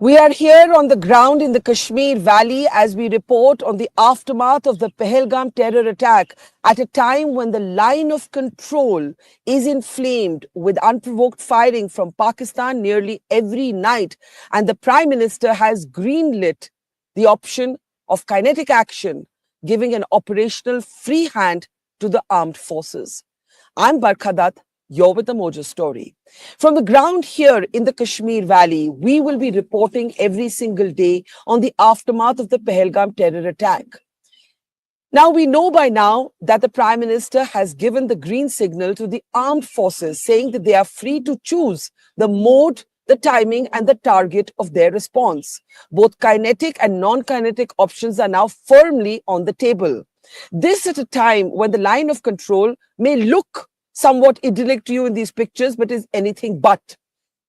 We are here on the ground in the Kashmir Valley as we report on the aftermath of the Pahalgam terror attack at a time when the line of control is inflamed with unprovoked firing from Pakistan nearly every night, and the Prime Minister has greenlit the option of kinetic action, giving an operational free hand to the armed forces. I'm Barkha Dutt. You're with the Mojo story. From the ground here in the Kashmir Valley, we will be reporting every single day on the aftermath of the Pahalgam terror attack. Now, we know by now that the Prime Minister has given the green signal to the armed forces, saying that they are free to choose the mode, the timing, and the target of their response. Both kinetic and non-kinetic options are now firmly on the table. This at a time when the line of control may look somewhat idyllic to you in these pictures, but is anything but.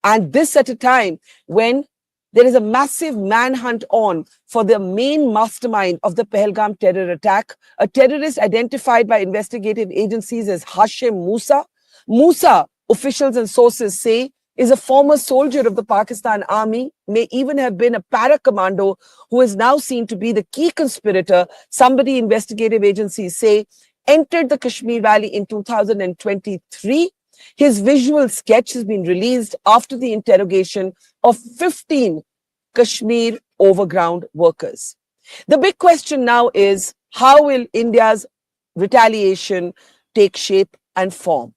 And this at a time when there is a massive manhunt on for the main mastermind of the Pahalgam terror attack, a terrorist identified by investigative agencies as Hashim Musa. Musa, officials and sources say, is a former soldier of the Pakistan army, may even have been a para-commando who is now seen to be the key conspirator. Somebody investigative agencies say entered the Kashmir Valley in 2023. His visual sketch has been released after the interrogation of 15 Kashmir overground workers. The big question now is, how will India's retaliation take shape and form?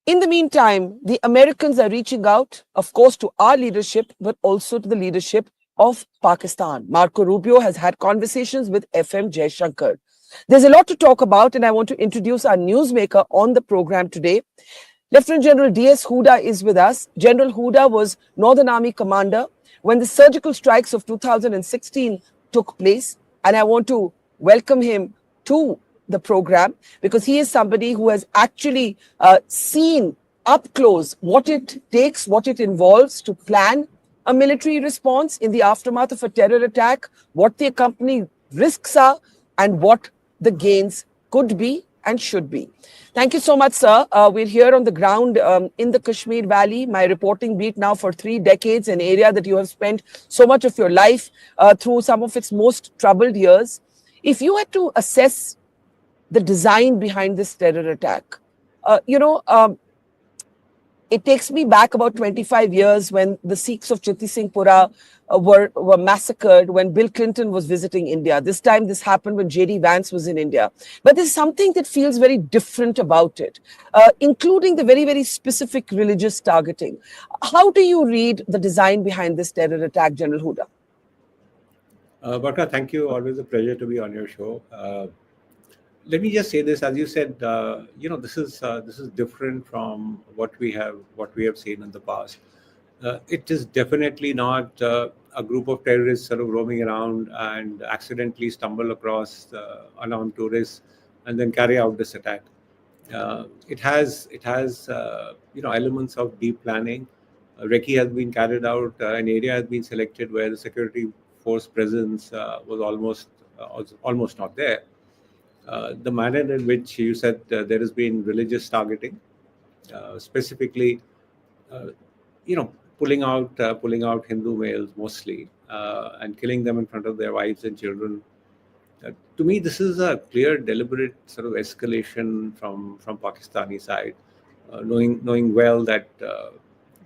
In the meantime, the Americans are reaching out, of course, to our leadership, but also to the leadership of Pakistan. Marco Rubio has had conversations with FM Jaishankar. There's a lot to talk about, and I want to introduce our newsmaker on the program today. Lieutenant General D.S. Hooda is with us. General Hooda was Northern Army commander when the surgical strikes of 2016 took place, and I want to welcome him to the program because he is somebody who has actually seen up close what it takes, what it involves to plan a military response in the aftermath of a terror attack, what the accompanying risks are, and what the gains could be and should be. Thank you so much, sir. We're here on the ground in the Kashmir Valley, my reporting beat now for 3 decades, an area that you have spent so much of your life through some of its most troubled years. If you had to assess the design behind this terror attack, it takes me back about 25 years when the Sikhs of Chatti Singhpura were massacred when Bill Clinton was visiting India. This time this happened when J.D. Vance was in India. But there's something that feels very different about it, including the very, very specific religious targeting. How do you read the design behind this terror attack, General Hooda? Barkha, thank you. Always a pleasure to be on your show. Let me just say this, as you said, this is different from what we have seen in the past. It is definitely not a group of terrorists sort of roaming around and accidentally stumble across unarmed tourists and then carry out this attack. It has elements of deep planning. Recce has been carried out. An area has been selected where the security force presence was almost not there. The manner in which you said there has been religious targeting, specifically, pulling out Hindu males mostly and killing them in front of their wives and children. To me, this is a clear, deliberate sort of escalation from Pakistani side, knowing well that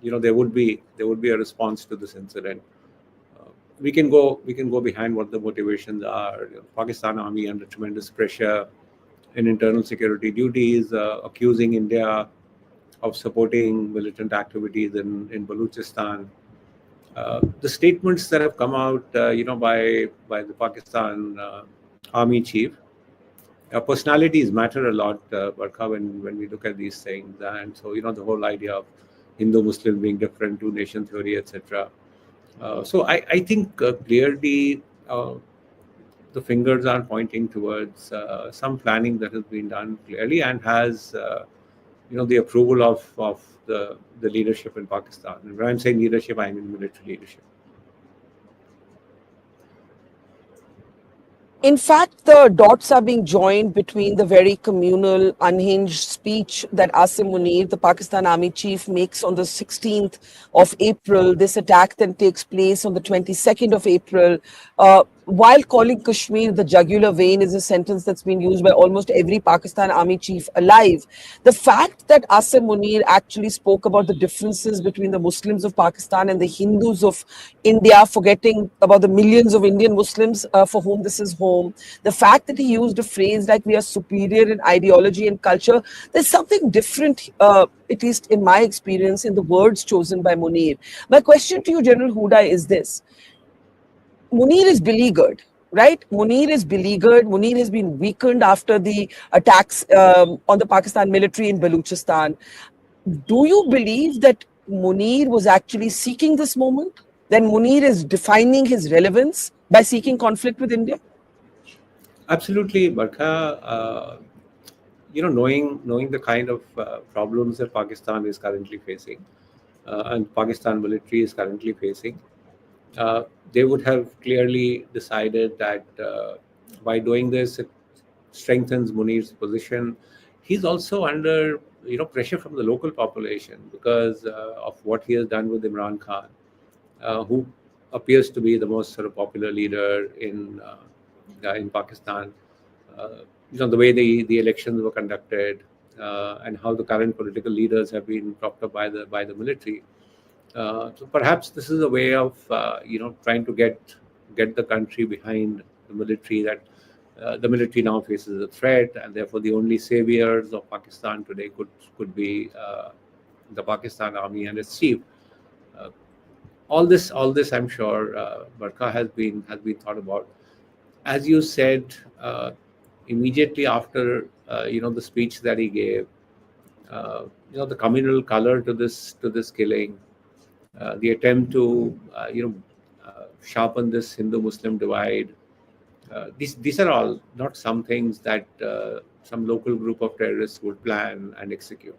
there would be a response to this incident. We can go behind what the motivations are. Pakistan Army under tremendous pressure in internal security duties, accusing India of supporting militant activities in Balochistan. The statements that have come out, by the Pakistan Army chief, personalities matter a lot, Barkha, when we look at these things, and so the whole idea of Hindu-Muslim being different, two-nation theory, etc. So I think clearly the fingers are pointing towards some planning that has been done clearly and has the approval of the leadership in Pakistan. And when I'm saying leadership, I mean military leadership. In fact, the dots are being joined between the very communal, unhinged speech that Asim Munir, the Pakistan Army chief, makes on the 16th of April. This attack then takes place on the 22nd of April. While calling Kashmir the jugular vein is a sentence that's been used by almost every Pakistan Army chief alive. The fact that Asim Munir actually spoke about the differences between the Muslims of Pakistan and the Hindus of India, forgetting about the millions of Indian Muslims for whom this is home. The fact that he used a phrase like we are superior in ideology and culture, there's something different, at least in my experience, in the words chosen by Munir. My question to you, General Hooda, is this. Munir is beleaguered, right? Munir is beleaguered. Munir has been weakened after the attacks on the Pakistan military in Baluchistan. Do you believe that Munir was actually seeking this moment? Then Munir is defining his relevance by seeking conflict with India? Absolutely, Barkha. Knowing the kind of problems that Pakistan is currently facing, and Pakistan military is currently facing, they would have clearly decided that by doing this, it strengthens Munir's position. He's also under pressure from the local population because of what he has done with Imran Khan, who appears to be the most sort of popular leader in Pakistan. The way the elections were conducted, and how the current political leaders have been propped up by the military. So perhaps this is a way of trying to get the country behind the military, that the military now faces a threat, and therefore the only saviors of Pakistan today could be the Pakistan Army and its chief. Uh, all this, I'm sure, Barkha, has been thought about. As you said, immediately after the speech that he gave, the communal color to this killing, the attempt to sharpen this Hindu-Muslim divide. These are all not some things that some local group of terrorists would plan and execute.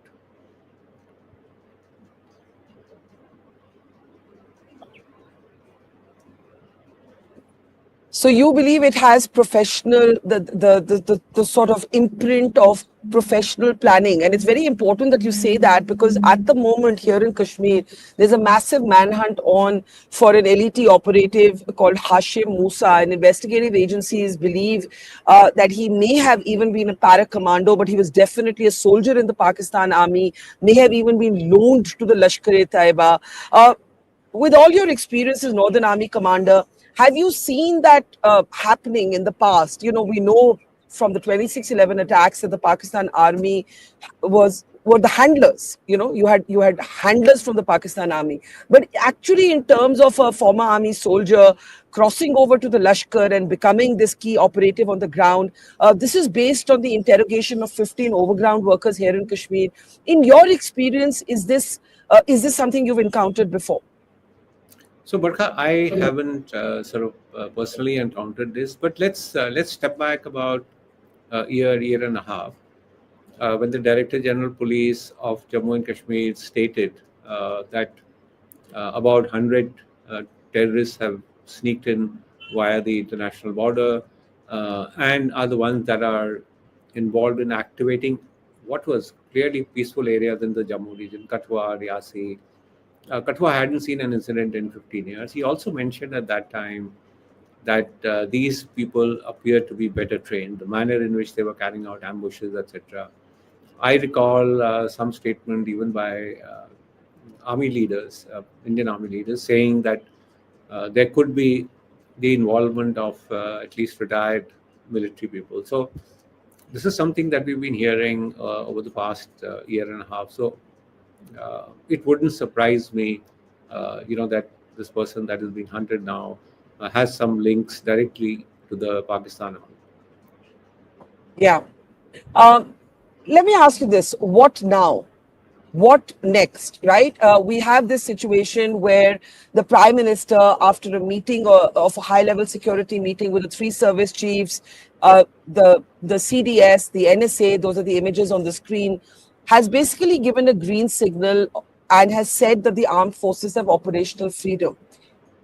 So you believe it has professional, the sort of imprint of professional planning. And it's very important that you say that, because at the moment here in Kashmir, there's a massive manhunt on for an LET operative called Hashim Musa. And investigative agencies believe that he may have even been a para commando, but he was definitely a soldier in the Pakistan Army, may have even been loaned to the Lashkar-e-Taiba. With all your experience as Northern Army commander, have you seen that happening in the past? We know from the 26/11 attacks that the Pakistan Army were the handlers. You had handlers from the Pakistan Army, but actually, in terms of a former army soldier crossing over to the Lashkar and becoming this key operative on the ground, this is based on the interrogation of 15 overground workers here in Kashmir. In your experience, is this something you've encountered before? So, Barkha, I haven't personally encountered this, but let's step back about a year and a half, when the Director General Police of Jammu and Kashmir stated that about 100 terrorists have sneaked in via the international border, and are the ones that are involved in activating what was clearly peaceful areas in the Jammu region, Katwa, Riasi. Katwa hadn't seen an incident in 15 years. He also mentioned at that time that these people appear to be better trained, the manner in which they were carrying out ambushes, etc. I recall some statement even by army leaders, Indian army leaders, saying that there could be the involvement of at least retired military people. So this is something that we've been hearing over the past year and a half. So it wouldn't surprise me, that this person that is being hunted now has some links directly to the Pakistan army. Yeah. Um, Let me ask you this. What now? What next, right? We have this situation where the Prime Minister, after a meeting of a high-level security meeting with the three service chiefs, the CDS, the NSA, those are the images on the screen, has basically given a green signal and has said that the armed forces have operational freedom.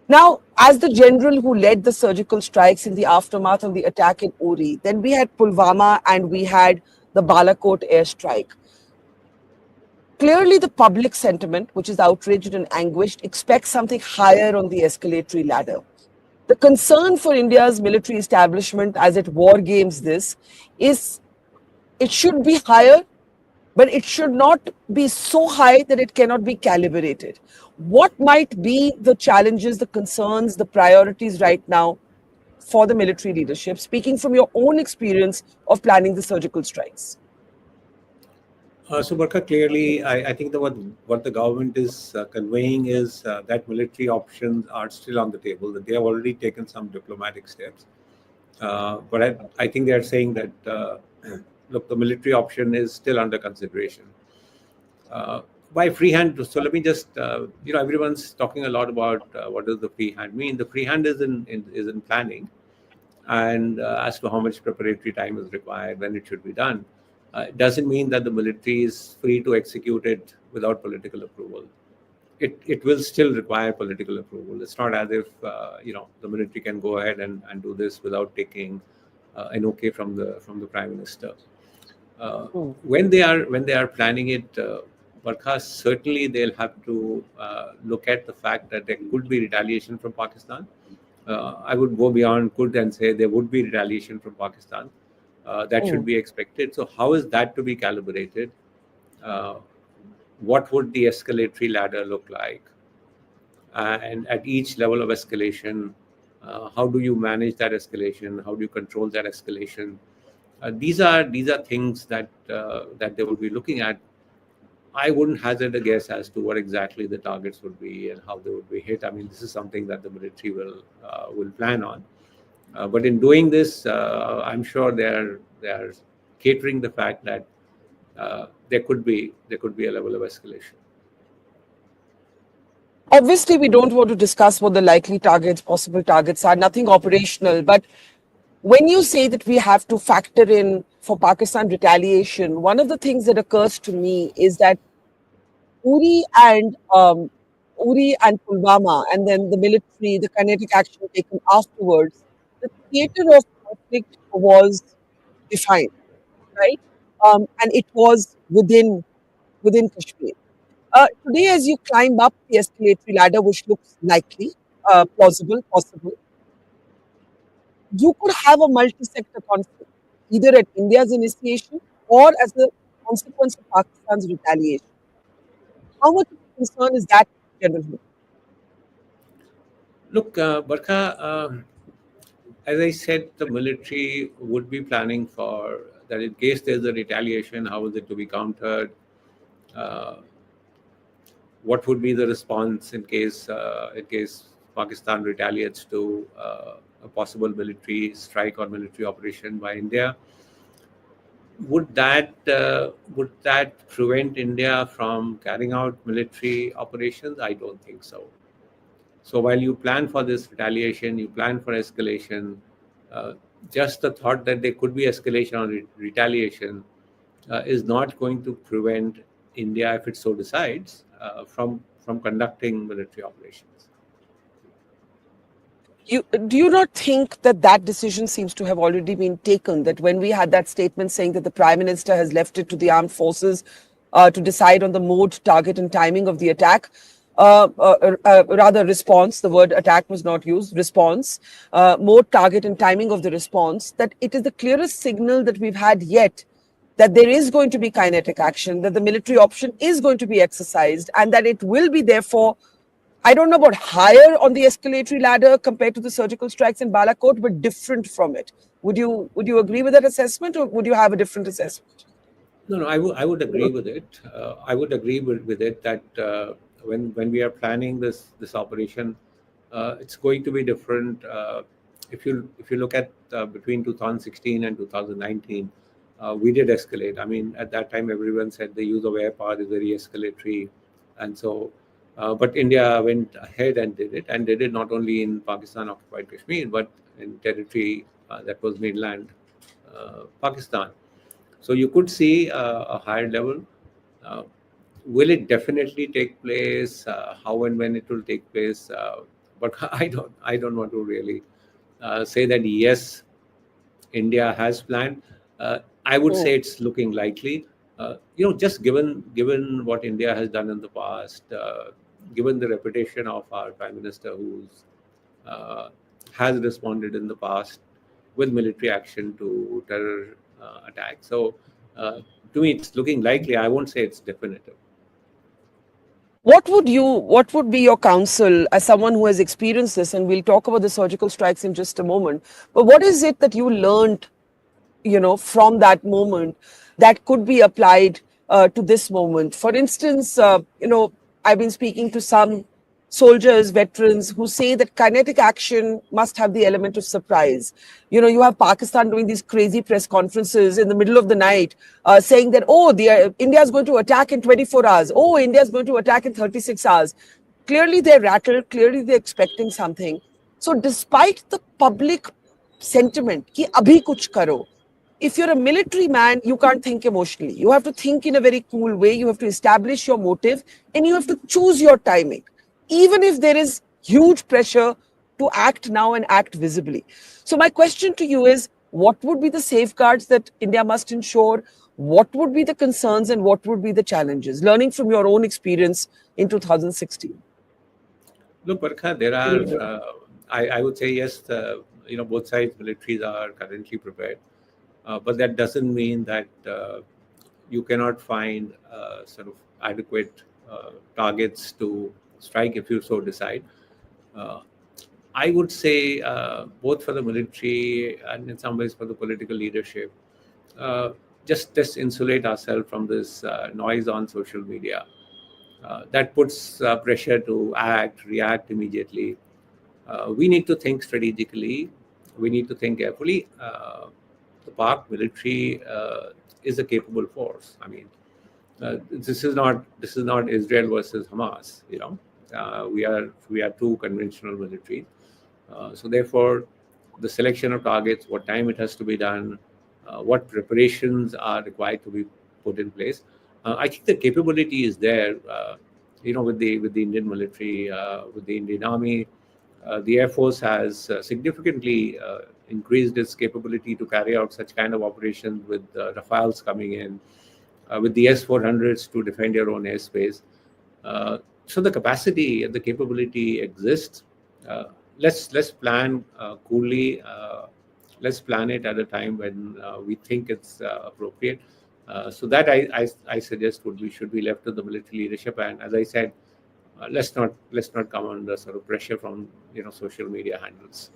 Now, as the general who led the surgical strikes in the aftermath of the attack in Uri, then we had Pulwama and we had the Balakot airstrike. Clearly, the public sentiment, which is outraged and anguished, expects something higher on the escalatory ladder. The concern for India's military establishment as it war games this is it should be higher, but it should not be so high that it cannot be calibrated. What might be the challenges, the concerns, the priorities right now for the military leadership, speaking from your own experience of planning the surgical strikes? So, Barkha, clearly, I think what the government is conveying is that military options are still on the table, that they have already taken some diplomatic steps. But I think they are saying that, look, the military option is still under consideration. By free hand, so let me just, everyone's talking a lot about what does the free hand mean. The free hand is in planning, and as to how much preparatory time is required, when it should be done. It doesn't mean that the military is free to execute it without political approval. It will still require political approval. It's not as if the military can go ahead and do this without taking an okay from the prime minister. When they are planning it, Barkha, certainly they'll have to look at the fact that there could be retaliation from Pakistan. I would go beyond could and say there would be retaliation from Pakistan. That should be expected. So how is that to be calibrated? What would the escalatory ladder look like? And at each level of escalation, how do you manage that escalation? How do you control that escalation? These are things that they would be looking at. I wouldn't hazard a guess as to what exactly the targets would be and how they would be hit. I mean, this is something that the military will plan on. But in doing this, I'm sure they are catering the fact that there could be a level of escalation. Obviously, we don't want to discuss what the likely targets, possible targets are, nothing operational. But when you say that we have to factor in for Pakistan retaliation, one of the things that occurs to me is that Uri and Pulwama, and then the military, the kinetic action taken afterwards, the theater of conflict was defined, right? And it was within Kashmir. Today, as you climb up the escalatory ladder, which looks likely, plausible, possible, you could have a multi-sector conflict, either at India's initiation or as a consequence of Pakistan's retaliation. How much of a concern is that, General Hooda? Look, Barkha, as I said, the military would be planning for that in case there's a retaliation, how is it to be countered? Uh, what would be the response in case Pakistan retaliates to a possible military strike or military operation by India? Would that prevent India from carrying out military operations? I don't think so. So while you plan for this retaliation, you plan for escalation, uh, just the thought that there could be escalation or retaliation is not going to prevent India, if it so decides, from conducting military operations. Do you not think that that decision seems to have already been taken? That when we had that statement saying that the Prime Minister has left it to the armed forces to decide on the mode, target, and timing of the attack, rather response, the word attack was not used, response, mode, target, and timing of the response, that it is the clearest signal that we've had yet that there is going to be kinetic action, that the military option is going to be exercised, and that it will be therefore, I don't know about higher on the escalatory ladder compared to the surgical strikes in Balakot, but different from it. Would you agree with that assessment, or would you have a different assessment? No, I would agree with it. I would agree with it that when we are planning this operation, it's going to be different. If you look at between 2016 and 2019, we did escalate. I mean, at that time, everyone said the use of air power is very escalatory, and so. But India went ahead and did it not only in Pakistan occupied Kashmir, but in territory that was mainland Pakistan. So you could see a higher level. Will it definitely take place? How and when it will take place? But I don't want to really say that yes, India has planned. I would say it's looking likely. Just given what India has done in the past, given the reputation of our Prime Minister, who's uh, has responded in the past with military action to terror attacks. So, uh, to me, it's looking likely. I won't say it's definitive. What would be your counsel as someone who has experienced this? And we'll talk about the surgical strikes in just a moment. But what is it that you learned, from that moment that could be applied to this moment? For instance, I've been speaking to some soldiers, veterans who say that kinetic action must have the element of surprise. You have Pakistan doing these crazy press conferences in the middle of the night, saying that, oh, India is going to attack in 24 hours. Oh, India is going to attack in 36 hours. Clearly, they're rattled. Clearly, they're expecting something. So, despite the public sentiment, ki abhi kuch karo, if you're a military man, you can't think emotionally. You have to think in a very cool way. You have to establish your motive and you have to choose your timing, even if there is huge pressure to act now and act visibly. So, my question to you is, what would be the safeguards that India must ensure? What would be the concerns and what would be the challenges? Learning from your own experience in 2016. Look, Barkha, there are. I would say yes. Both sides militaries are currently prepared, but that doesn't mean that you cannot find sort of adequate targets to strike if you so decide. Uh, I would say both for the military and in some ways for the political leadership, uh, just insulate ourselves from this noise on social media that puts pressure to react immediately. We need to think strategically. We need to think carefully. The Pak military is a capable force. I mean, this is not Israel versus Hamas. We are two conventional militaries. So therefore, the selection of targets, what time it has to be done, what preparations are required to be put in place. I think the capability is there. With the Indian military, with the Indian Army, the Air Force has significantly increased its capability to carry out such kind of operations with Rafales coming in, with the S-400s to defend your own airspace. So the capacity and the capability exists. Uh, let's plan coolly. Let's plan it at a time when we think it's appropriate. So that I suggest should be left to the military leadership. And as I said, let's not come under sort of pressure from social media handles.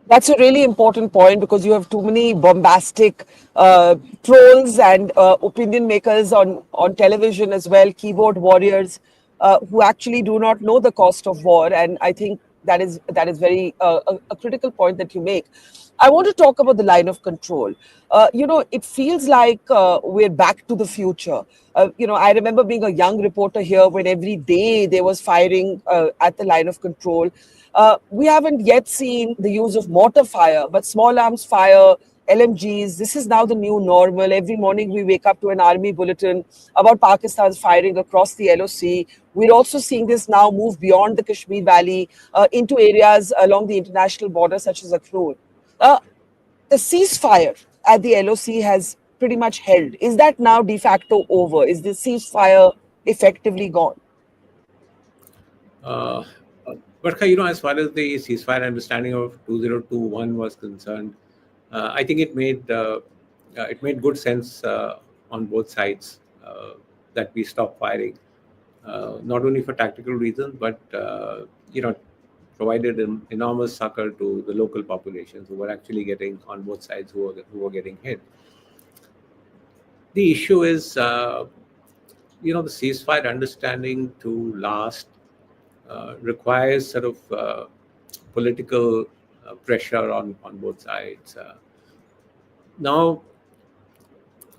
That's a really important point because you have too many bombastic trolls and opinion makers on television as well, keyboard warriors who actually do not know the cost of war. And I think that is very a critical point that you make. I want to talk about the line of control. It feels like we're back to the future. I remember being a young reporter here when every day there was firing at the line of control. We haven't yet seen the use of mortar fire, but small arms fire, LMGs, this is now the new normal. Every morning we wake up to an army bulletin about Pakistan's firing across the LOC. We're also seeing this now move beyond the Kashmir Valley into areas along the international border, such as Akhnur. Uh, the ceasefire at the LOC has pretty much held. Is that now de facto over? Is the ceasefire effectively gone? Uh, but as far as the ceasefire understanding of 2021 was concerned, I think it made good sense on both sides that we stop firing, not only for tactical reasons, but provided an enormous succor to the local populations who were actually getting on both sides who were getting hit. The issue is, the ceasefire understanding to last requires sort of political pressure on both sides. Now,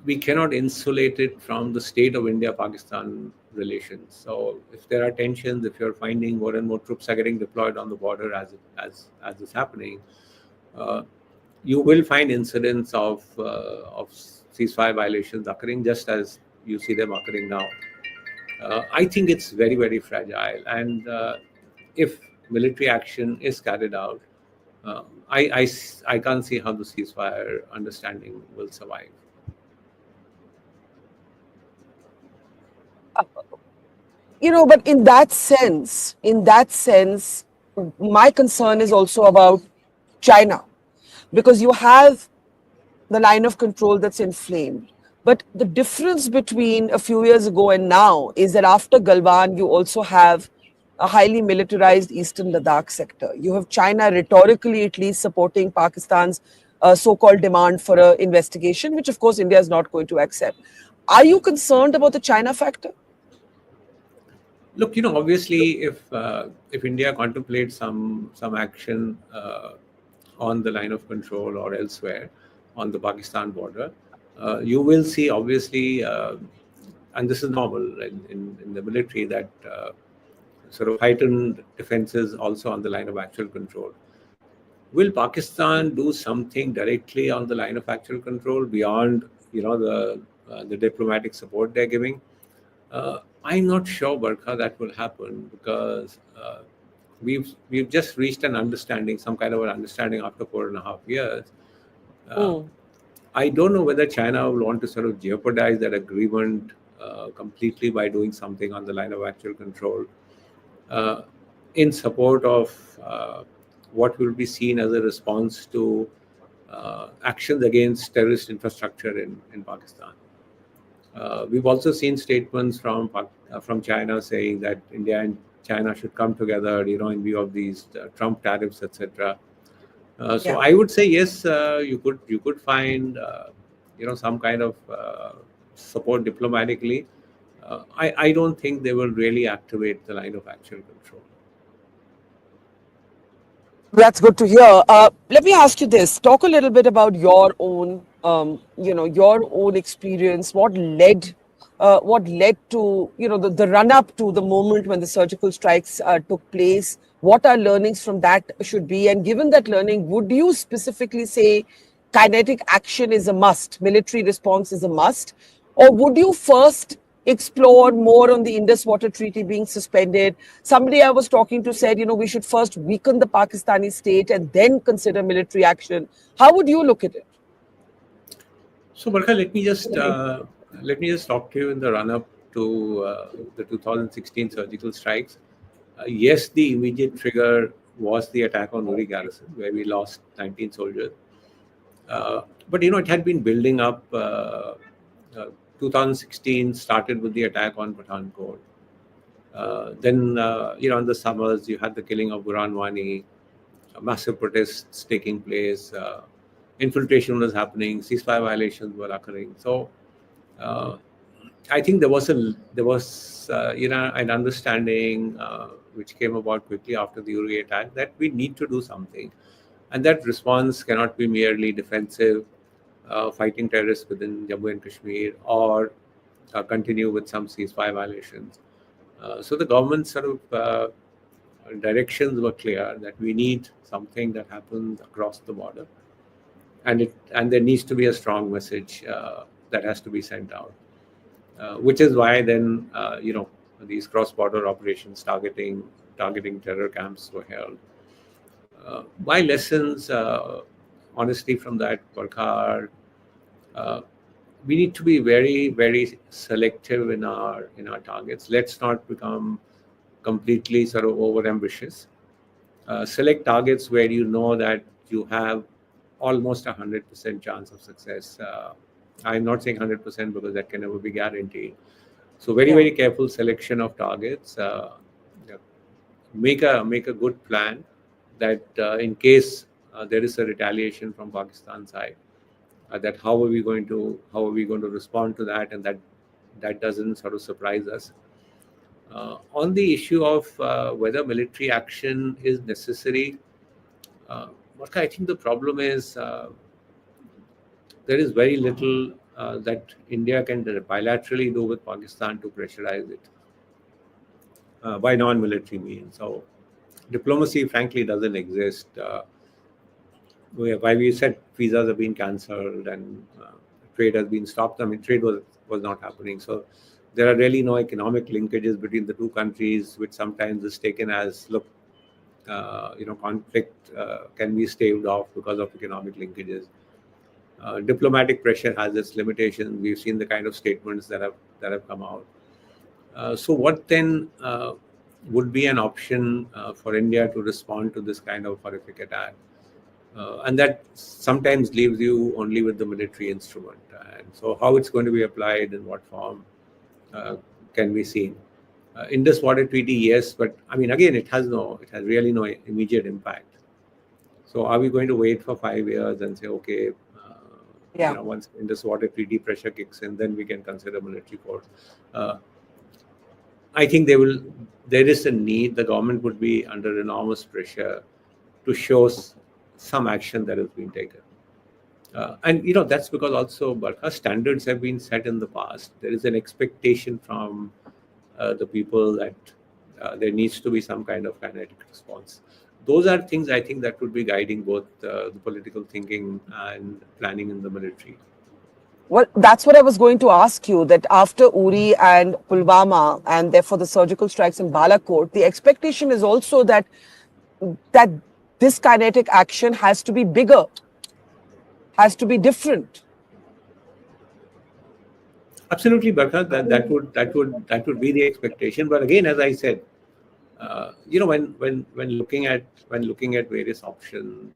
we cannot insulate it from the state of India-Pakistan relations. So, if there are tensions, if you're finding more and more troops are getting deployed on the border as is happening, uh, you will find incidents of ceasefire violations occurring just as you see them occurring now. I think it's very, very fragile. And if military action is carried out, I can't see how the ceasefire understanding will survive. But in that sense, my concern is also about China, because you have the line of control that's inflamed. But the difference between a few years ago and now is that after Galwan, you also have a highly militarized eastern Ladakh sector. You have China rhetorically at least supporting Pakistan's so-called demand for an investigation, which of course India is not going to accept. Are you concerned about the China factor? Look, obviously, if India contemplates some action on the line of control or elsewhere on the Pakistan border, you will see obviously, and this is normal in the military, that sort of heightened defenses also on the line of actual control. Will Pakistan do something directly on the line of actual control beyond the diplomatic support they're giving? I'm not sure, Barkha, that will happen, because we've just reached an understanding, some kind of an understanding after 4.5 years. Uh, Mm. I don't know whether China will want to sort of jeopardize that agreement completely by doing something on the line of actual control uh, in support of what will be seen as a response to actions against terrorist infrastructure in Pakistan. We've also seen statements from China saying that India and China should come together, in view of these Trump tariffs, etc. So Yeah. I would say yes, you could find some kind of support diplomatically. I don't think they will really activate the line of actual control. That's good to hear. Let me ask you this. Talk a little bit about your own experience. What led to, the run up to the moment when the surgical strikes took place? What our learnings from that should be? And given that learning, would you specifically say kinetic action is a must, military response is a must? Or would you first explore more on the Indus Water Treaty being suspended? Somebody I was talking to said, we should first weaken the Pakistani state and then consider military action. How would you look at it? So, Barkha, let me just talk to you in the run-up to the 2016 surgical strikes. Yes, the immediate trigger was the attack on Uri garrison, where we lost 19 soldiers. But it had been building up. 2016 started with the attack on Pathankot. Then, in the summers, you had the killing of Burhan Wani, massive protests taking place, infiltration was happening, ceasefire violations were occurring. So, uh, I think there was an understanding which came about quickly after the Uri attack, that we need to do something, and that response cannot be merely defensive, fighting terrorists within Jammu and Kashmir, or continue with some ceasefire violations. So the government sort of directions were clear that we need something that happens across the border, and there needs to be a strong message that has to be sent out, which is why then these cross-border operations targeting terror camps were held. My lessons, honestly, from that, Barkha, are we need to be very, very selective in our targets. Let's not become completely sort of over ambitious. Select targets where you know that you have almost 100% chance of success. I'm not saying 100% because that can never be guaranteed. So very, Yeah. very careful selection of targets. Yeah, make a good plan that in case there is a retaliation from Pakistan side, that how are we going to respond to that, and that doesn't sort of surprise us. On the issue of whether military action is necessary, uh, Marka, I think the problem is there is very little that India can bilaterally do with Pakistan to pressurize it by non-military means. So diplomacy, frankly, doesn't exist. Why we said visas have been cancelled and trade has been stopped. I mean, trade was not happening. So there are really no economic linkages between the two countries, which sometimes is taken as, look, conflict can be staved off because of economic linkages. Diplomatic pressure has its limitations. We've seen the kind of statements that have come out. So what then would be an option for India to respond to this kind of horrific attack? And that sometimes leaves you only with the military instrument. And so how it's going to be applied, in what form, can be seen. In this water treaty, yes, but I mean, again, it has really no immediate impact. So are we going to wait for 5 years and say, okay, once in this water treaty pressure kicks in, then we can consider military force? I think there is a need. The government would be under enormous pressure to show some action that has been taken. And that's because also Barkha, standards have been set in the past. There is an expectation from the people that there needs to be some kind of kinetic response. Those are things I think that would be guiding both the political thinking and planning in the military. Well, that's what I was going to ask you, that after Uri and Pulwama and therefore the surgical strikes in Balakot, the expectation is also that this kinetic action has to be bigger, has to be different. Absolutely, Barkha, that would be the expectation. But again, as I said, when looking at various options,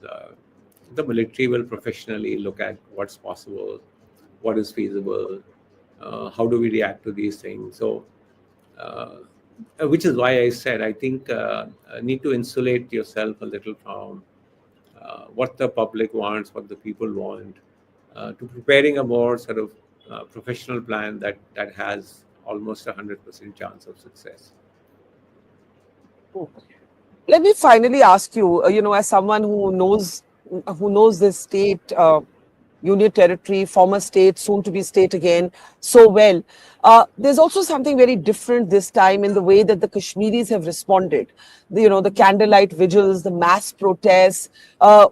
the military will professionally look at what's possible, what is feasible, how do we react to these things. So, which is why I said I think need to insulate yourself a little from what the public wants, what the people want, to preparing a more sort of professional plan that has almost 100% chance of success. Let me finally ask you, as someone who knows this state, union territory, former state, soon to be state again, so well. There's also something very different this time in the way that the Kashmiris have responded. The candlelight vigils, the mass protests.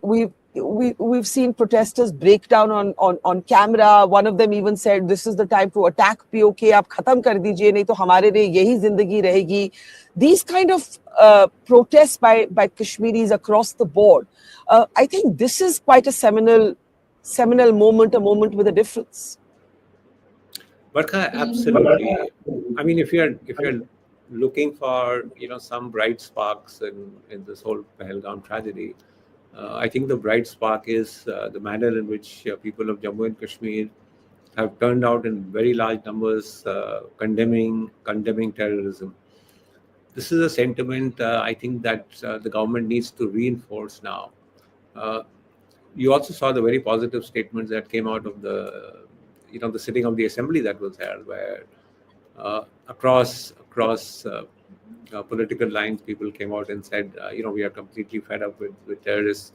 We've seen protesters break down on camera. One of them even said, "This is the time to attack POK. Aap khatam kar dijiye, nahi to hamare liye yahi zindagi rahegi." These kind of protests by Kashmiris across the board, I think this is quite a seminal moment, a moment with a difference. Barkha, absolutely. I mean, if you're looking for some bright sparks in this whole Pahalgam tragedy, I think the bright spark is the manner in which people of Jammu and Kashmir have turned out in very large numbers, condemning terrorism. This is a sentiment I think that the government needs to reinforce now. You also saw the very positive statements that came out of the sitting of the assembly that was held, where across political lines, people came out and said, we are completely fed up with terrorists.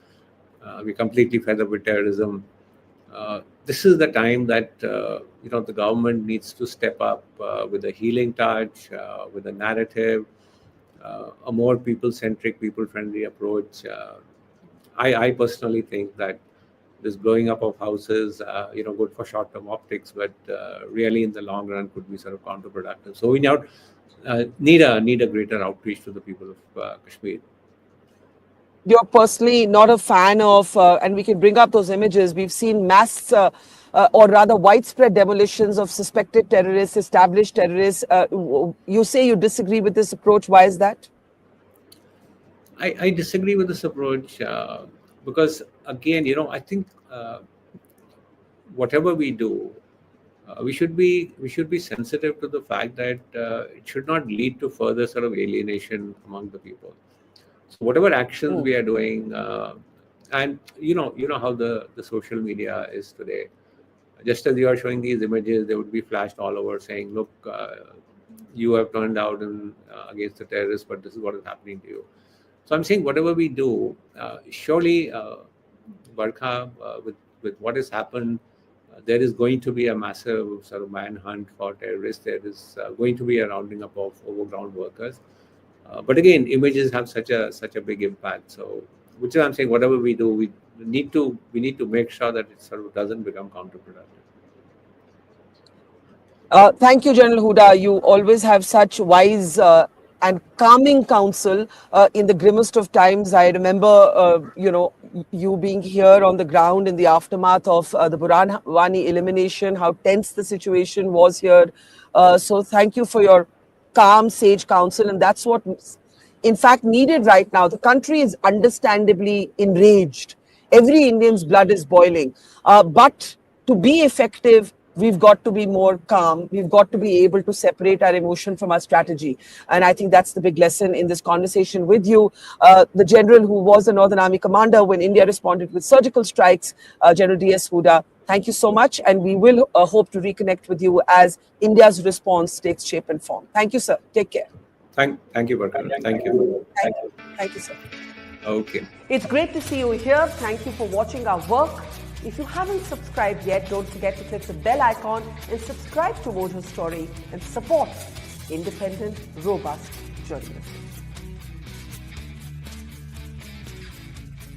We're completely fed up with terrorism. This is the time that the government needs to step up with a healing touch, with a narrative, a more people-centric, people-friendly approach. I personally think that this blowing up of houses, good for short-term optics, but really in the long run could be sort of counterproductive. So we now need a greater outreach to the people of Kashmir. You're personally not a fan of, and we can bring up those images. We've seen mass, or rather widespread demolitions of suspected terrorists, established terrorists. You say you disagree with this approach. Why is that? I disagree with this approach because, again, I think whatever we do, we should be sensitive to the fact that it should not lead to further sort of alienation among the people. So whatever actions we are doing, and you know how the social media is today. Just as you are showing these images, they would be flashed all over saying, "Look, you have turned out against the terrorists, but this is what is happening to you." So I'm saying whatever we do, surely, Barkha, with what has happened, there is going to be a massive sort of manhunt for terrorists. There is going to be a rounding up of overground workers. But again, images have such a big impact. So, which is I'm saying, whatever we do, we need to make sure that it sort of doesn't become counterproductive. Thank you, General Hooda. You always have such wise and calming counsel in the grimmest of times. I remember, you being here on the ground in the aftermath of the Burhanwani elimination, how tense the situation was here. So thank you for your calm, sage counsel. And that's what, in fact, needed right now. The country is understandably enraged. Every Indian's blood is boiling. But to be effective, we've got to be more calm. We've got to be able to separate our emotion from our strategy. And I think that's the big lesson in this conversation with you. The general who was the Northern Army commander when India responded with surgical strikes, General D.S. Hooda, thank you so much. And we will hope to reconnect with you as India's response takes shape and form. Thank you, sir. Take care. Thank you, Barkha. Thank you. Thank you, sir. Okay. It's great to see you here. Thank you for watching our work. If you haven't subscribed yet, don't forget to click the bell icon and subscribe to Mojo Story and support independent, robust journalism.